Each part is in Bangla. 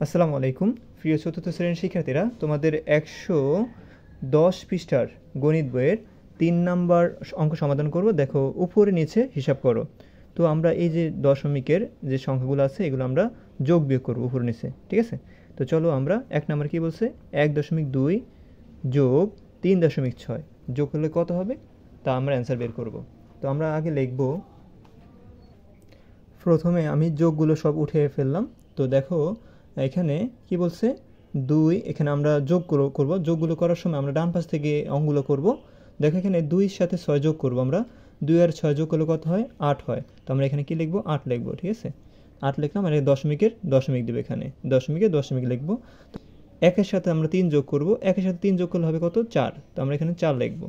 আসসালামু আলাইকুম প্রিয় চতুর্থ শ্রেণীর শিক্ষার্থীরা, তোমাদের 110 পৃষ্ঠার গণিত বইয়ের 3 নাম্বার অঙ্ক সমাধান করব। দেখো উপরে নিচে হিসাব করো। তো আমরা এই যে দশমিকের যে সংখ্যাগুলো আছে এগুলো আমরা যোগ বিয়োগ করব উপরে নিচে, ঠিক আছে? তো চলো আমরা 1 নাম্বার কি বলছে, 1.2 যোগ 3.6 যোগ করলে কত হবে তা আমরা অ্যান্সার বের করব। তো আমরা আগে লিখব, প্রথমে আমি যোগগুলো সব উঠিয়ে ফেললাম। তো দেখো এখানে কি বলছে, 2, এখানে আমরা যোগ করব। যোগগুলো করার সময় আমরা ডান পাশ থেকে অঙ্কগুলো করব। দেখো এখানে 2-এর সাথে 6 যোগ করব আমরা। 2 আর 6 যোগ করলে কত হয়? 8 হয়। তো আমরা এখানে কি লিখব? 8 লিখব, ঠিক আছে? 8 লিখলাম আর দশমিকের দশমিক দেবো, এখানে দশমিকের দশমিক লিখব। 1-এর সাথে আমরা 3 যোগ করব। 1-এর সাথে 3 যোগ করলে হবে কত? 4। তো আমরা এখানে 4 লিখব।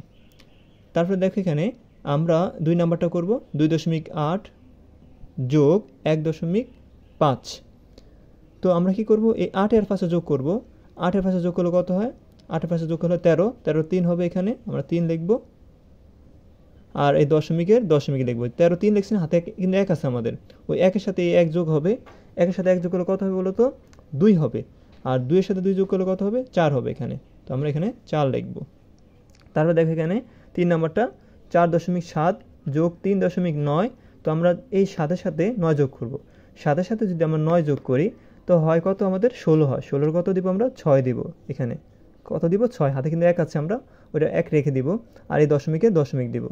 তারপরে দেখো এখানে আমরা 2 নাম্বারটা করব, 2.8 যোগ 1.5। তো আমরা কি করব, এই 8-এর পাশে যোগ করব। 8-এর পাশে যোগ করলে কত হয়? 8-এর পাশে যোগ করলে 13, 13 3 হবে, এখানে আমরা 3 লিখব। আর এই দশমিকের দশমিক লিখব। 13 3 লিখছি, হাতে কিন্তু 1 আছে আমাদের, ওই 1-এর সাথে এই 1 যোগ হবে। 1-এর সাথে 1 যোগ করলে কত হবে বলো তো? 2 হবে। আর 2-এর সাথে 2 যোগ করলে কত হবে? 4 হবে এখানে। তো আমরা এখানে 4 লিখব। তারপর দেখো এখানে 3 নাম্বারটা 4.7 যোগ 3.9। তো আমরা এই সাথে সাথে 9 যোগ করব। সাথে সাথে যদি আমরা 9 যোগ করি তো হয় কত? আমাদের 16 হয়। 16-এর কত দিব আমরা? 6 দিব। এখানে কত দিব? 6। হাতে কিন্তু 1 আছে, আমরা ওইটা 1 রেখে দিব। আর এই দশমিকে দশমিক দিব।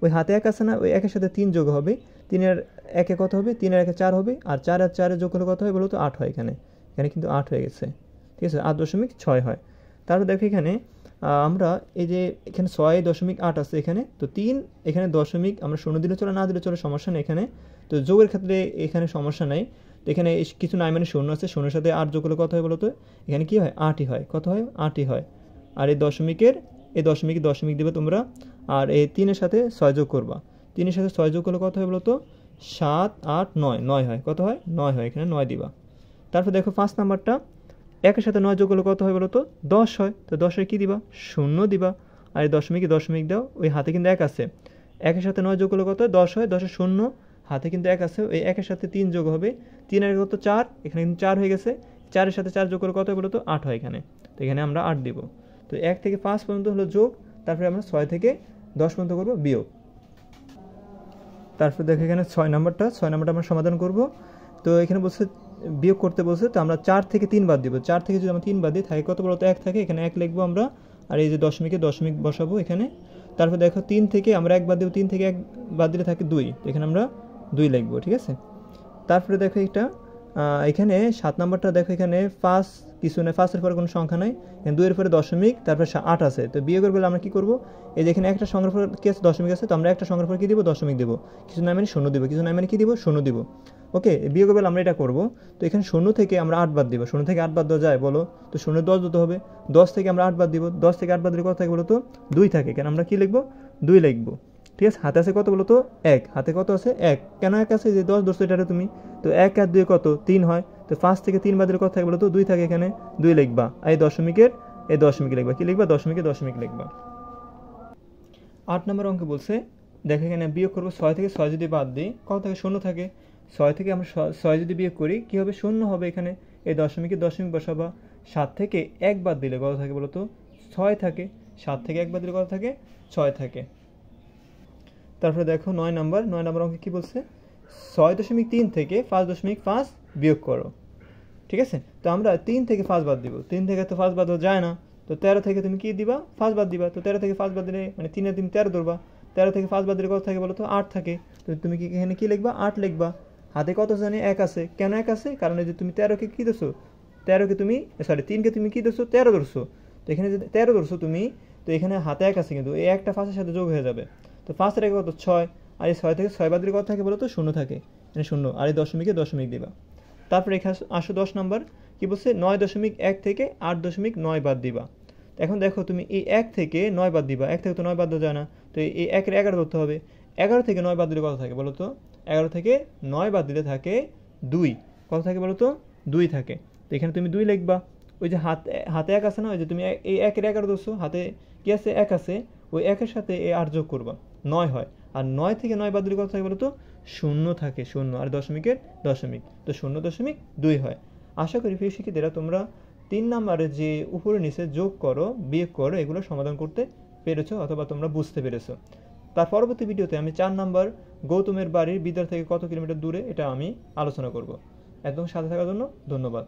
ওই হাতে 1 আছে না, ওই 1-এর সাথে 3 যোগ হবে। 3-এর 1-এ কত হবে? 3-এর 1-এ 4 হবে। আর 4 আর 4-এ যোগ করলে কত হয় বলো তো? 8 হয় এখানে। এখানে কিন্তু 8 হয়ে গেছে, ঠিক আছে? 8.6 হয়। তারপর দেখো এখানে আমরা এই যে এখানে 6.8 আছে এখানে, তো 3 এখানে দশমিক আমরা 0 দিলে চলে, না দিলে চলে, সমস্যা নেই এখানে। তো যোগের ক্ষেত্রে এখানে সমস্যা নাই। তো এখানে কিছু নাই, মানে 0 আছে, 0-এর সাথে 8 যোগ করলে কত হয় বলো তো? এখানে কি হয়? 8ই হয়। কত হয়? 8ই হয়। আর এই দশমিকের দশমিক দেবে তোমরা। আর এই 3-এর সাথে 6 যোগ করবা। 3-এর সাথে 6 যোগ করলে কত হয় বলো তো? 7 8 9, 9 হয়। কত হয়? 9 হয়। এখানে 9 দিবা। তারপর দেখো 5 নাম্বারটা, 1-এর সাথে 9 যোগ করলে কত হয় বলো তো? 10 হয়। তো 10-এর কি দিবা? 0 দিবা। আর এই দশমিক দাও, ওই হাতে কিন্তু 1 আছে। 1-এর সাথে 9 যোগ করলে কত হয়? 10 হয়। 10-এর 0, হাতে কিন্তু 1 আছে, ওই 1-এর সাথে 3 যোগ হবে। 3-এর কত? 4, এখানে কিন্তু 4 হয়ে গেছে। 4-এর সাথে 4 যোগ করলে কত হয় বলো তো? 8 হয় এখানে। তো এখানে আমরা 8 দিব। তো 1 থেকে 5 পর্যন্ত হলো যোগ, তারপরে আমরা 6 থেকে 10 পর্যন্ত করব বিয়োগ। তারপর দেখো এখানে 6 নাম্বারটা আমরা সমাধান করব। তো এখানে বলছে বিয়োগ করতে বলছে, তো আমরা 4 থেকে 3 বাদ দিব। 4 থেকে যদি আমরা 3 বাদ দিই থাকে কত বলতো? 1 থাকে, এখানে 1 লিখবো আমরা। আর এই যে দশমিকে দশমিক বসাবো এখানে। তারপর দেখো 3 থেকে আমরা 1 বাদ দিব, 3 থেকে 1 বাদ দিলে থাকে 2, তো এখানে আমরা 2 লিখবো, ঠিক আছে? তারপরে দেখো এটা এখানে 7 নাম্বারটা দেখো, এখানে 5 কিছু নেই, 5-এর পরে কোনো সংখ্যা নাই, 2-এর পরে দশমিক, তারপরে 8 আছে। তো বিয়োগের বেলা আমরা কি করব, এই যে এখানে একটা সংখ্যার পর কি আছে? দশমিক আছে। তো আমরা একটা সংখ্যার পর কি দিব? দশমিক দেব। কিছু নাই মানে 0 দিব, কিছু নাই মানে কি দিব? 0 দিব। ওকে, বিয়োগের বেলা আমরা এটা করব। তো এখানে 0 থেকে আমরা 8 বাদ দিব। 0 থেকে 8 বাদ দেওয়া যায় বলো? তো 0 10 দিতে হবে। 10 থেকে আমরা 8 বাদ দিব। 10 থেকে 8 বাদ দিলে কত থাকে বলো তো? 2 থাকে। কেন আমরা কি লিখবো? 2 লিখবো, ঠিক আছে? হাতে আছে কত বলো তো? 1। হাতে কত আছে? 1। কেন 1 আছে? যে 10 ধরছো এটা তুমি। তো 1 আর 2 কত? 3 হয়। তো 5 থেকে 3 বাদ দিলে কত থাকে বলো তো? 2 থাকে এখানে। 2 লিখবা। আর এই দশমিকের দশমিক লিখবা। কি লিখবা? দশমিক লিখবা। 8 নম্বর অঙ্কে বলছে, দেখো এখানে বিয়োগ করবো। 6 থেকে 6 যদি বাদ দিই কত থাকে? 0 থাকে। 6 থেকে আমরা 6 যদি বিয়োগ করি কি হবে? 0 হবে এখানে। এই দশমিক বসাবা। 7 থেকে 1 বাদ দিলে কত থাকে বলো তো? 6 থাকে। 7 থেকে 1 বাদ দিলে কত থাকে? 6 থাকে। তারপরে দেখো 9 নম্বর অঙ্কে কি বলছে, 6.3 থেকে 5.5 বিয়োগ করো, ঠিক আছে? তো আমরা 3 থেকে 5 বাদ দিব। 3 থেকে তো 5 বাদ যায় না। তো 13 থেকে তুমি কি দিবা? 5 বাদ দিবা। তো 13 থেকে 5 বাদ দিলে মানে 3 এর দিন 13 ধরবা। 13 থেকে 5 বাদ দিলে কত থাকে বলো তো? 8 থাকে। তো তুমি কি এখানে কি লিখবা? 8 লিখবা। হাতে কত জানি? 1 আছে। কেন 1 আছে? কারণ এই যে তুমি 13 কে কি দিছো? 13 কে তুমি 3 কে তুমি কি দিছো? 13 ধরছো। তো এখানে যে 13 ধরছো তুমি, তো এখানে হাতে 1 আছে, কিন্তু এই একটা 5-এর সাথে যোগ হয়ে যাবে। তো 5 এর কত? 6। আর এই 6 থেকে 6 বাদ দিলে কত থাকে বলো তো? 0 থাকে। মানে 0। আর এই দশমিকে দশমিক দিবা। তারপরে এখানে আসো 10 নম্বর কি বলছে, 9.1 থেকে 8.9 বাদ দিবা। এখন দেখো তুমি এই 1 থেকে 9 বাদ দিবা। 1 থেকে তো 9 বাদ দেওয়া যায় না। তো এই 1 এর 11 ধরতে হবে। 11 থেকে 9 বাদ দিলে কত থাকে বলো তো? 11 থেকে 9 বাদ দিলে থাকে 2। কত থাকে বলো তো? 2 থাকে। তো এখানে তুমি 2 লিখবা। ওই যে হাতে 1 আছে না, ওই যে তুমি এই 1 এর 11 ধরছো, হাতে কি আছে? 1 আছে। ওই 1 এর সাথে এই 8 যোগ করবা, 9 হয়। আর 9 থেকে 9 বাদ দিলে কত থাকে বলো তো? 0 থাকে। 0 আর দশমিকের দশমিক, তো 0.2 হয়। আশা করি প্রিয় শিক্ষার্থীরা তোমরা 3 নম্বরে যে উপরে নিচে যোগ করো বিয়োগ করো এগুলো সমাধান করতে পেরেছো অথবা তোমরা বুঝতে পেরেছো। তার পরবর্তী ভিডিওতে আমি 4 নম্বর গৌতমের বাড়ির বিদ্যালয় থেকে কত কিলোমিটার দূরে এটা আমি আলোচনা করব। একদম সাথে থাকার জন্য ধন্যবাদ।